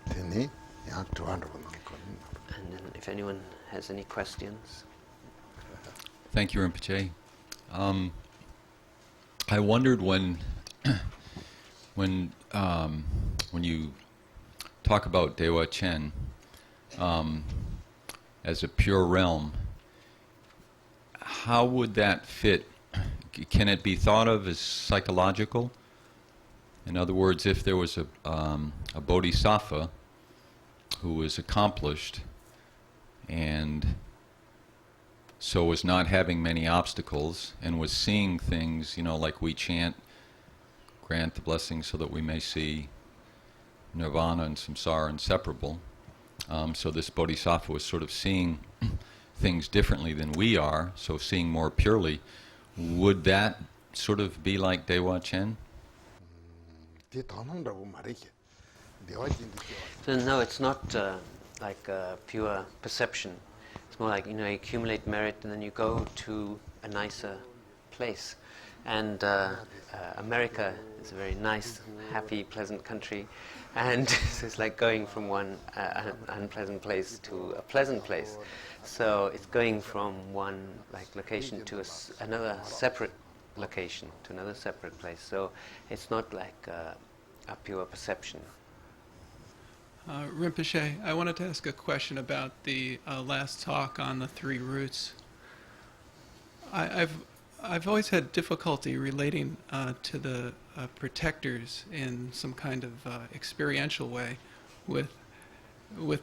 Tene, yang tuan rupang And then if anyone has any questions. Thank you, Rinpoche. I wondered when you talk about Dewachen as a pure realm, how would that fit? Can it be thought of as psychological? In other words, if there was a bodhisattva who was accomplished and so was not having many obstacles and was seeing things, like we chant, grant the blessings so that we may see nirvana and samsara inseparable. So this bodhisattva was sort of seeing things differently than we are, so seeing more purely. Would that sort of be like Dewachen? So no, it's not like pure perception. It's more like, you accumulate merit and then you go to a nicer place. And America is a very nice, happy, pleasant country. And it's like going from one unpleasant place to a pleasant place. So it's going from one location to another separate location, to another separate place. So it's not like a pure perception. Rinpoche, I wanted to ask a question about the last talk on the three roots. I've always had difficulty relating to the protectors in some kind of experiential way. With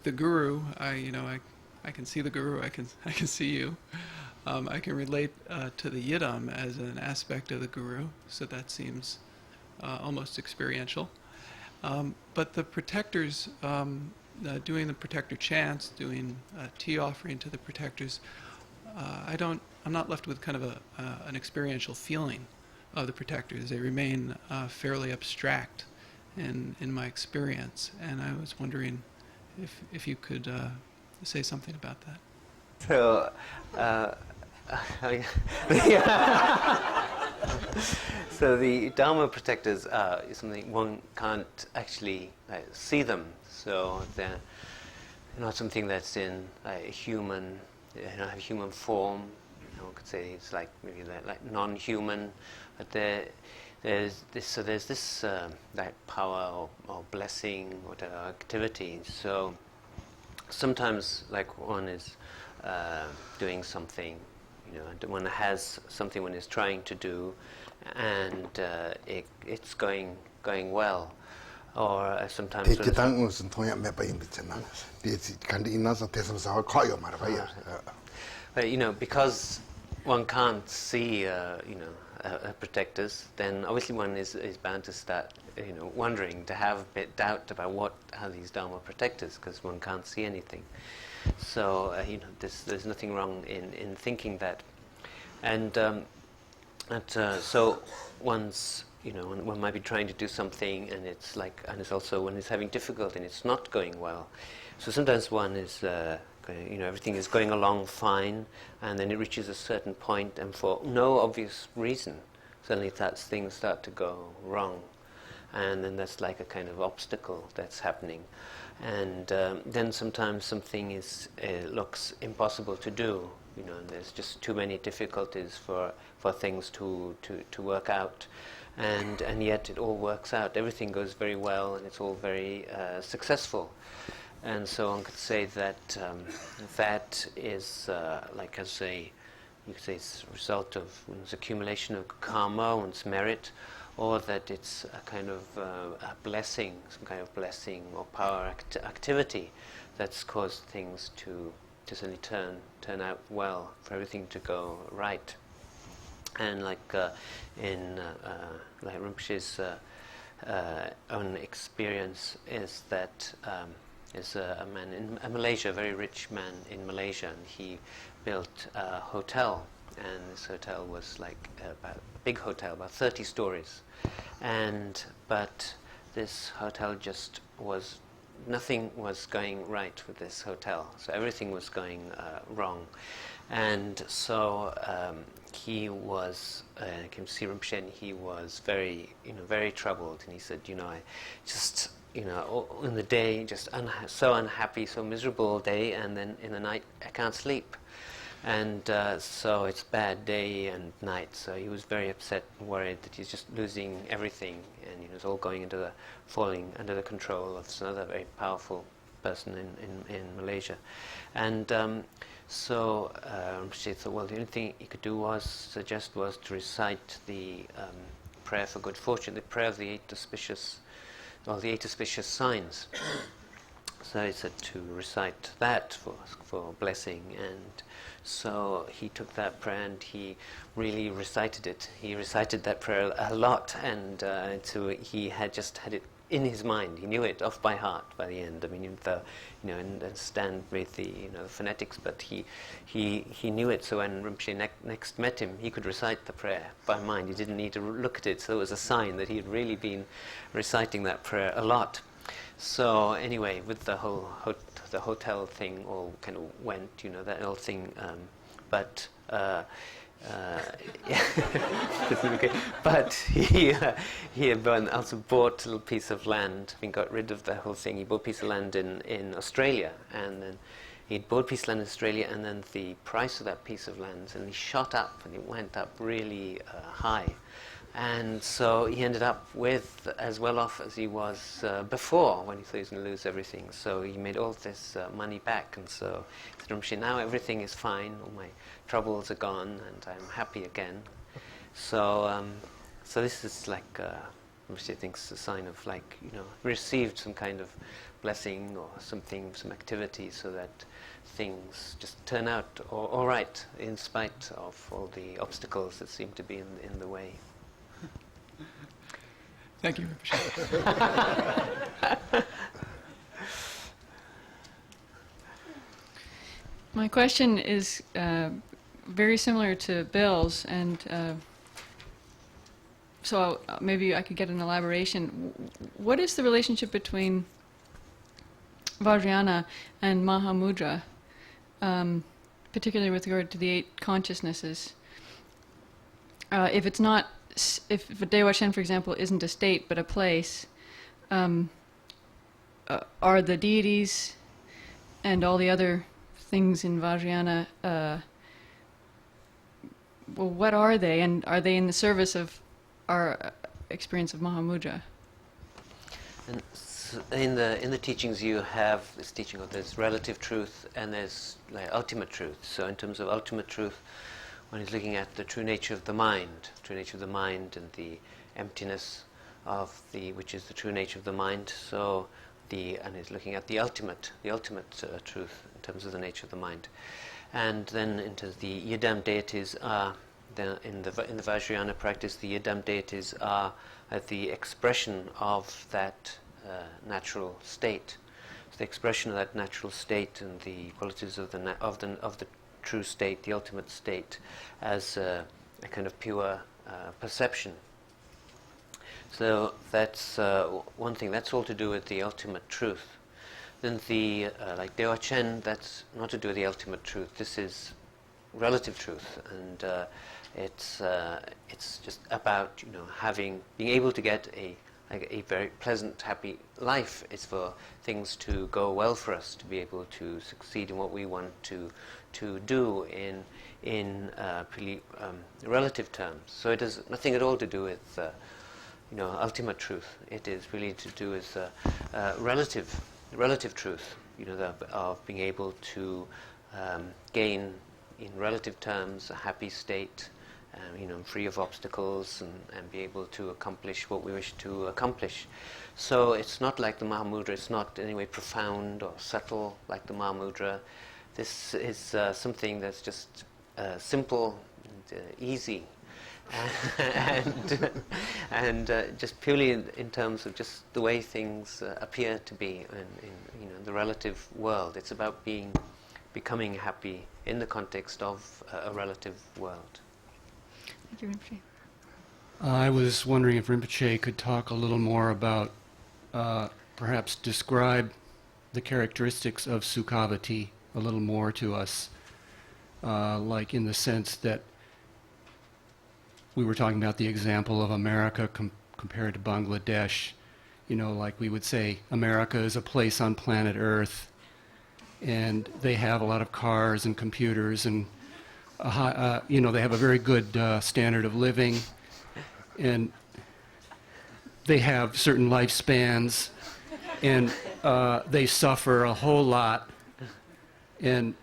the guru, I can see the guru. I can see you. I can relate to the yidam as an aspect of the guru, so that seems almost experiential. But the protectors, doing the protector chants, doing tea offering to the protectors, I'm not left with kind of an experiential feeling of the protectors. They remain fairly abstract in my experience, and I was wondering if you could say something about that. So, so the Dharma protectors are something one can't actually see them. So they're not something that's in a human, have human form. One could say it's like maybe like non-human, but there's this like power or blessing or activity. So sometimes like one is doing something, and one has something one is trying to do, and it's going well, or sometimes. But because one can't see, protectors, then obviously one is bound to start, wondering, to have a bit doubt about what are these Dharma protectors, because one can't see anything. So, there's nothing wrong in thinking that. And so one's, one might be trying to do something, and it's also when it's having difficulty and it's not going well. So sometimes one is, everything is going along fine, and then it reaches a certain point, and for no obvious reason, suddenly things start to go wrong. And then that's like a kind of obstacle that's happening. And then sometimes something looks impossible to do, and there's just too many difficulties for things to work out. And yet it all works out. Everything goes very well, and it's all very successful. And so one could say that that is you could say it's a result of one's accumulation of karma, one's merit, or that it's a kind of a blessing, some kind of blessing or power activity that's caused things to suddenly turn out well, for everything to go right. And in Rinpoche's own experience is that is a man in Malaysia, a very rich man in Malaysia, and he built a hotel, and this hotel was about a big hotel, about 30 stories, but this hotel just nothing was going right with this hotel, so everything was going wrong. And so he came to see Rinpoche, and he was very troubled, and he said, I just in the day, just so unhappy, so miserable all day, and then in the night I can't sleep. And so it's bad day and night. So he was very upset and worried that he's just losing everything, and it was all going into falling under the control of another very powerful person in Malaysia. And so she thought, well, the only thing he could suggest was to recite the prayer for good fortune, the prayer of the 8 auspicious signs. So he said to recite that for blessing, and so he took that prayer and he really recited it. He recited that prayer a lot, and so he had it in his mind. He knew it off by heart by the end. I mean, and understand with the the phonetics, but he knew it. So when Rinpoche next met him, he could recite the prayer by mind. He didn't need to look at it. So it was a sign that he had really been reciting that prayer a lot. So anyway, with the whole the hotel thing all kind of went, that whole thing. But but he had also bought a little piece of land. I mean, got rid of the whole thing. He bought a piece of land in Australia, and then he'd bought a piece of land in Australia, and then the price of that piece of land suddenly shot up, and it went up really high. And so he ended up with as well off as he was before, when he thought he was going to lose everything. So he made all this money back, and so he said, Rinpoche, now everything is fine, all my troubles are gone, and I'm happy again. So so this is like, Rinpoche thinks, a sign of received some kind of blessing or something, some activity, so that things just turn out all right, in spite of all the obstacles that seem to be in the way. Thank you, Rinpoche. My question is very similar to Bill's, and so maybe I could get an elaboration. What is the relationship between Vajrayana and mahamudra, particularly with regard to the 8 consciousnesses? If it's not, if Dewachen, for example, isn't a state but a place, are the deities and all the other things in Vajrayana, what are they, and are they in the service of our experience of mahamudra? And in the teachings, you have this teaching of there's relative truth and there's ultimate truth. So in terms of ultimate truth, when he's looking at the true nature of the mind and the emptiness of which is the true nature of the mind. So and he's looking at the ultimate truth in terms of the nature of the mind. And then into the Yidam deities are in the Vajrayana practice. The Yidam deities are the expression of that natural state. So the expression of that natural state and the qualities of the true state, the ultimate state, as a kind of pure perception. So that's one thing. That's all to do with the ultimate truth. Then like Dewachen, that's not to do with the ultimate truth. This is relative truth, and it's just about being able to get a very pleasant, happy life. It's for things to go well for us, to be able to succeed in what we want to do in pretty relative terms. So it has nothing at all to do with ultimate truth. It is really to do with relative truth. Of being able to gain in relative terms a happy state, free of obstacles, and be able to accomplish what we wish to accomplish. So it's not like the mahamudra. It's not in any way profound or subtle like the mahamudra. This is something that's just simple and easy, and just purely in terms of just the way things appear to be in the relative world. It's about becoming happy in the context of a relative world. Thank you, Rinpoche. I was wondering if Rinpoche could talk a little more about, perhaps describe the characteristics of Sukhavati a little more to us, like in the sense that we were talking about the example of America compared to Bangladesh, like we would say America is a place on planet Earth, and they have a lot of cars and computers, and they have a very good standard of living, and they have certain lifespans, and they suffer a whole lot, and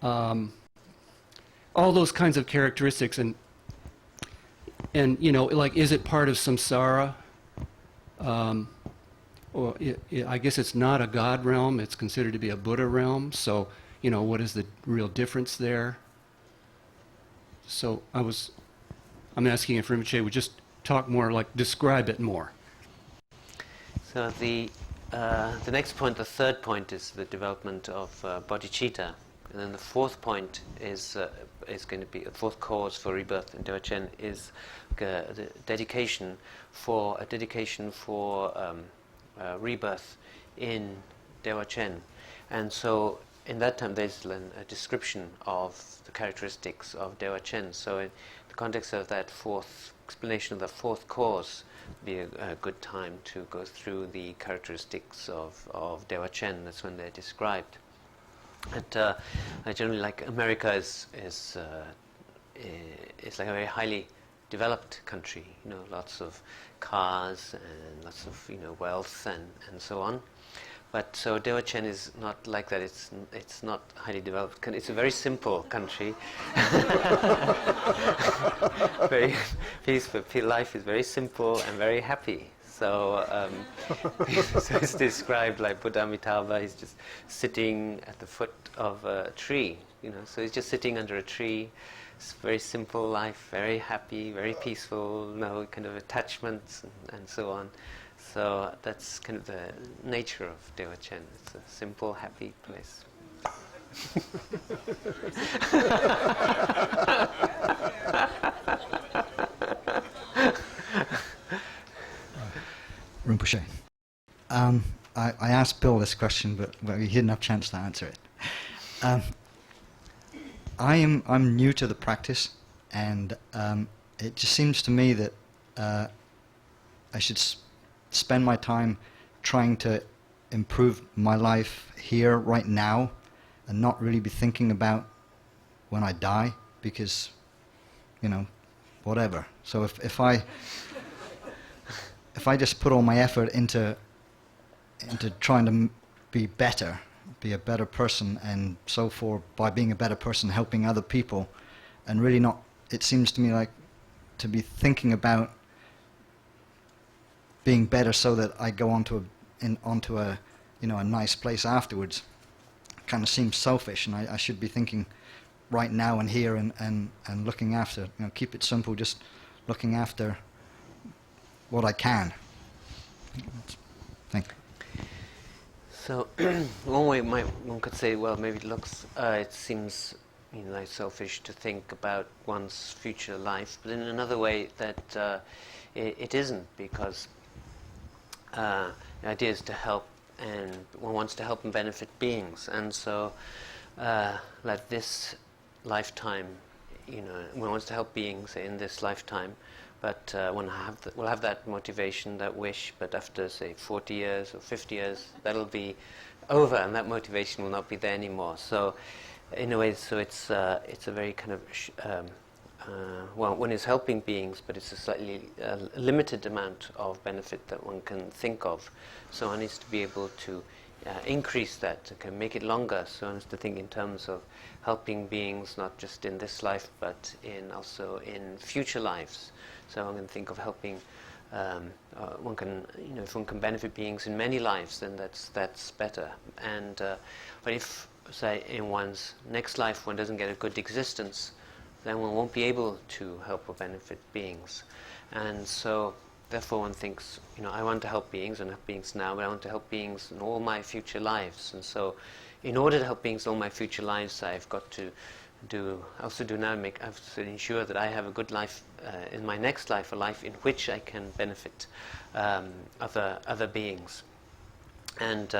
all those kinds of characteristics, and like, is it part of samsara? Or I guess it's not a God realm, it's considered to be a Buddha realm, so, what is the real difference there? So I'm asking if Rinpoche would just talk more, like describe it more. So the next point, the third point, is the development of bodhicitta, and then the fourth point is going to be a fourth cause for rebirth in Dewachen is the dedication for rebirth in Dewachen, and so in that time there's a description of the characteristics of Dewachen. So in the context of that fourth explanation of the fourth cause, be a good time to go through the characteristics of Dewachen. That's when they're described. But I generally like America is like a very highly developed country. Lots of cars and lots of wealth and so on. But so Dewachen is not like that. It's not highly developed. It's a very simple country. Very peaceful. Life is very simple and very happy. So, so it's described like Buddha Amitabha. He's just sitting at the foot of a tree. So he's just sitting under a tree. It's very simple life, very happy, very peaceful. No kind of attachments and so on. So that's kind of the nature of Dewachen. It's a simple, happy place. Rinpoche. I asked Bill this question, but he didn't have a chance to answer it. I'm new to the practice, and it just seems to me that I should spend my time trying to improve my life here, right now, and not really be thinking about when I die, because, whatever. So if I just put all my effort into trying to be better, be a better person, and so forth, by being a better person, helping other people, and really not, it seems to me like, to be thinking about being better so that I go onto a a nice place afterwards, kind of seems selfish, and I should be thinking right now and here and looking after, keep it simple, just looking after what I can. Thank you. So one way one could say, well, maybe it seems like selfish to think about one's future life, but in another way that it isn't, because the idea is to help, and one wants to help and benefit beings, and so like this lifetime, one wants to help beings in this lifetime, but one will have that motivation, that wish, but after, say, 40 years or 50 years, that'll be over, and that motivation will not be there anymore. So, in a way, so it's a very kind of one is helping beings, but it's a slightly limited amount of benefit that one can think of. So one needs to be able to increase that, can make it longer. So one has to think in terms of helping beings, not just in this life, but also in future lives. So one can think of helping. One can, if one can benefit beings in many lives, then that's better. And but if, say, in one's next life one doesn't get a good existence, then one won't be able to help or benefit beings. And so, therefore, one thinks, I want to help beings, and help beings now, but I want to help beings in all my future lives. And so, in order to help beings in all my future lives, I've got to I have to ensure that I have a good life in my next life, a life in which I can benefit other beings. And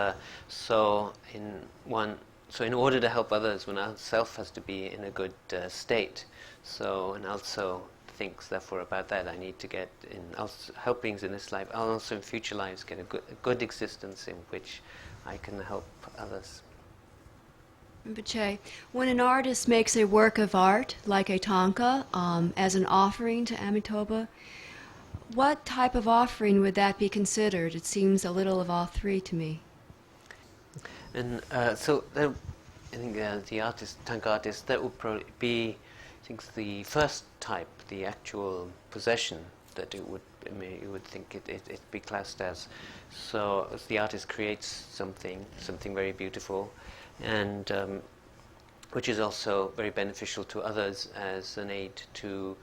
so in order to help others, one self has to be in a good state. So, and also thinks therefore about that. I need to get in also helpings in this life, I'll also in future lives get a good existence in which I can help others. Rinpoche, when an artist makes a work of art, like a tanka, as an offering to Amitabha, what type of offering would that be considered? It seems a little of all three to me. And so I think the artist, tanka artist, that would probably be, I think, the first type, the actual possession that it would, I mean, you would think it'd be classed as. So as the artist creates something very beautiful, and which is also very beneficial to others as an aid to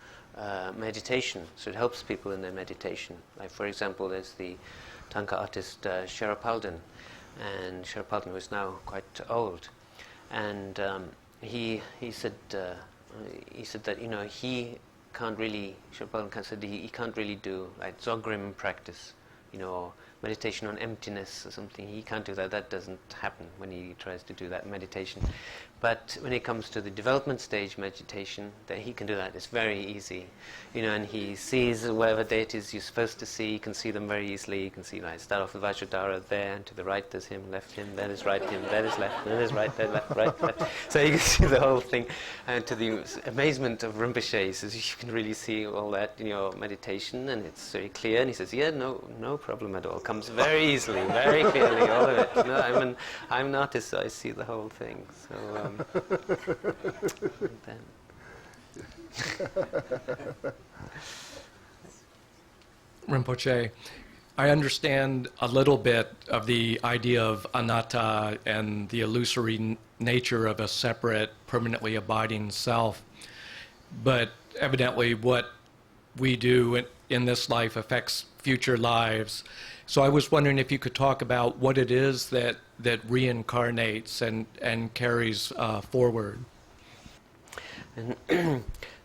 meditation. So it helps people in their meditation. Like, for example, there's the tanka artist Sherapalden, and Sherapalden was now quite old, and he said that he can't really, Sherapalden said he can't really do like Dzogrim practice, or meditation on emptiness or something. He can't do that. That doesn't happen when he tries to do that meditation. But when it comes to the development stage meditation, that he can do that. It's very easy, and he sees whatever deities you're supposed to see. You can see them very easily. You can see, like, start off with Vajradhara there, and to the right there's him, left him, there is right him, there is left, there is right, there left, right, left. So you can see the whole thing. And to the amazement of Rinpoche, he says, you can really see all that in your meditation, and it's very clear. And he says, yeah, no problem at all. Comes very easily, very clearly, all of it. I'm an artist, so I see the whole thing. So. Rinpoche, I understand a little bit of the idea of anatta and the illusory nature of a separate, permanently abiding self, but evidently what we do in this life affects future lives. So I was wondering if you could talk about what it is that reincarnates and carries forward. And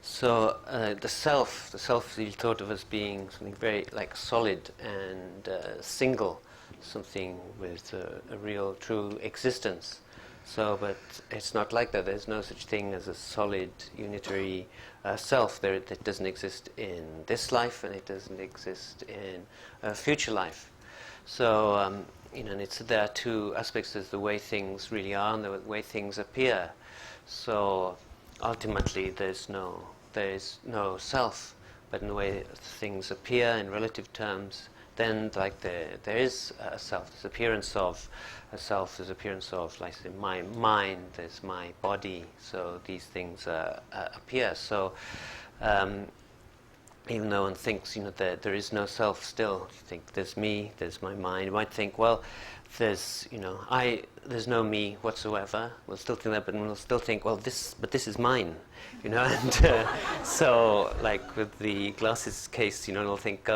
so the self is thought of as being something very like solid and single, something with a real true existence. So, but it's not like that. There's no such thing as a solid unitary self. That doesn't exist in this life, and it doesn't exist in a future life. So, and there are two aspects. There's the way things really are and the way things appear. So, ultimately, there's no self, but in the way things appear in relative terms, then like there is a self. There's appearance of a self. There's appearance of, like, say, my mind. There's my body. So these things appear. So. Even though one thinks, that there is no self still, you think there's me, there's my mind. You might think, well, there's no me whatsoever. We'll still think that, but we'll still think, well, this is mine, And so, like with the glasses case, we'll think,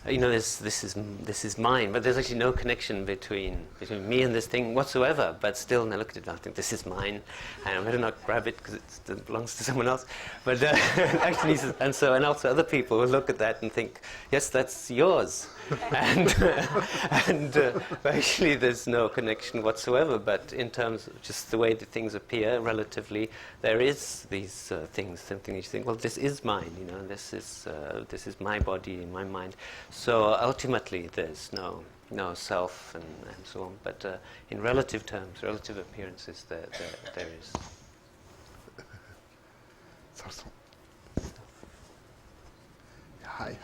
this is mine, but there's actually no connection between me and this thing whatsoever. But still, when I look at it, I think this is mine, and I better not grab it because it belongs to someone else. But actually, and also other people will look at that and think, yes, that's yours, and actually there's no connection whatsoever. But in terms of just the way that things appear relatively, there is these things. Something you think, well, this is mine, this is my body and my mind. So ultimately, there's no self and so on. But in relative terms, relative appearances, there is. Hi.